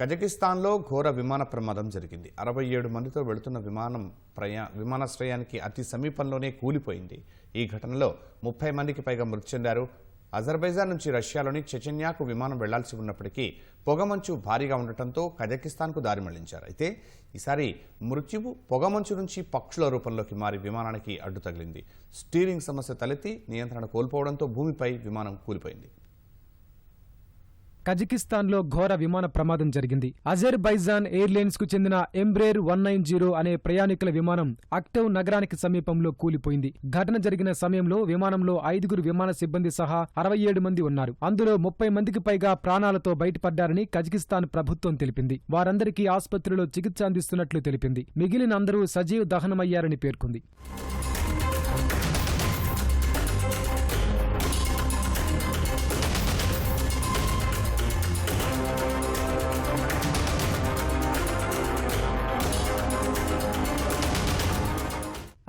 కజకిస్తాన్లో ఘోర విమాన ప్రమాదం జరిగింది. 67 మందితో వెళుతున్న విమానాశ్రయానికి అతి సమీపంలోనే కూలిపోయింది. ఈ ఘటనలో 30 మందికి పైగా మృతి చెందారు. అజర్బైజాన్ నుంచి రష్యాలోని చెచెన్యాకు విమానం వెళ్లాల్సి ఉన్నప్పటికీ పొగమంచు భారీగా ఉండటంతో కజకిస్తాన్కు దారి మళ్లించారు. అయితే ఈసారి మృత్యువు పొగమంచు నుంచి పక్షుల రూపంలోకి మారి విమానానికి అడ్డు తగిలింది. స్టీరింగ్ సమస్య తలెత్తి నియంత్రణ కోల్పోవడంతో భూమిపై విమానం కూలిపోయింది. కజకిస్తాన్లో ఘోర విమాన ప్రమాదం జరిగింది. అజర్బైజాన్ ఎయిర్లైన్స్ కు చెందిన ఎంబ్రేర్ 190 అనే ప్రయాణికుల విమానం అక్టౌ నగరానికి సమీపంలో కూలిపోయింది. ఘటన జరిగిన సమయంలో విమానంలో 5 విమాన సిబ్బంది సహా 67 మంది ఉన్నారు. అందులో 30 మందికి పైగా ప్రాణాలతో బయటపడ్డారని కజకిస్తాన్ ప్రభుత్వం తెలిపింది. వారందరికీ ఆసుపత్రిలో చికిత్స అందిస్తున్నట్లు తెలిపింది. మిగిలిన అందరూ సజీవ దహనమయ్యారని పేర్కొంది.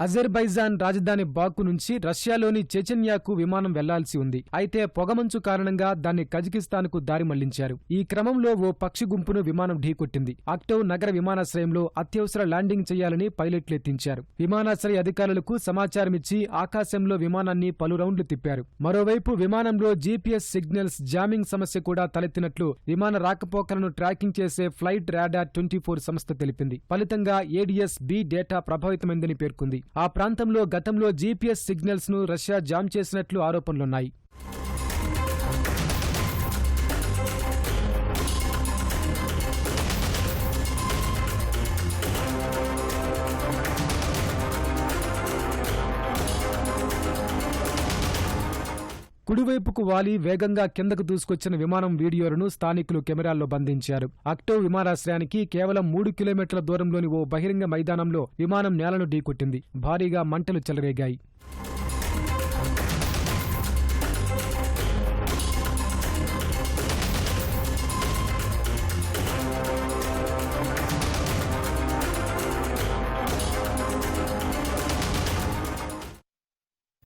అజర్బైజాన్ రాజధాని బాకు నుంచి రష్యాలోని చెచెన్యాకు విమానం వెళ్లాల్సి ఉంది. అయితే పొగమంచు కారణంగా దాన్ని కజకిస్తాన్కు దారి మళ్లించారు. ఈ క్రమంలో ఓ పక్షి గుంపును విమానం ఢీకొట్టింది. అక్టౌ నగర విమానాశ్రయంలో అత్యవసర ల్యాండింగ్ చేయాలని పైలట్లు యత్నించారు. విమానాశ్రయ అధికారులకు సమాచారమిచ్చి ఆకాశంలో విమానాన్ని పలు రౌండ్లు తిప్పారు. మరోవైపు విమానంలో జీపీఎస్ సిగ్నల్స్ జామింగ్ సమస్య కూడా తలెత్తినట్లు విమాన రాకపోకలను ట్రాకింగ్ చేసే ఫ్లైట్ రాడార్ 24 సంస్థ తెలిపింది. ఫలితంగా ఏడీఎస్ బి డేటా ప్రభావితమైందని పేర్కొంది. ఆ ప్రాంతంలో గతంలో జీపీఎస్ సిగ్నల్స్ ను రష్యా జామ్ చేసినట్లు ఆరోపణలున్నాయి. కుడివైపుకు వాలి వేగంగా కిందకు దూసుకొచ్చిన విమానం వీడియోలను స్థానికులు కెమెరాల్లో బంధించారు. అక్టౌ విమానాశ్రయానికి కేవలం 3 కిలోమీటర్ల దూరంలోని ఓ బహిరంగ మైదానంలో విమానం నేలను ఢీకొట్టింది. భారీగా మంటలు చెలరేగాయి.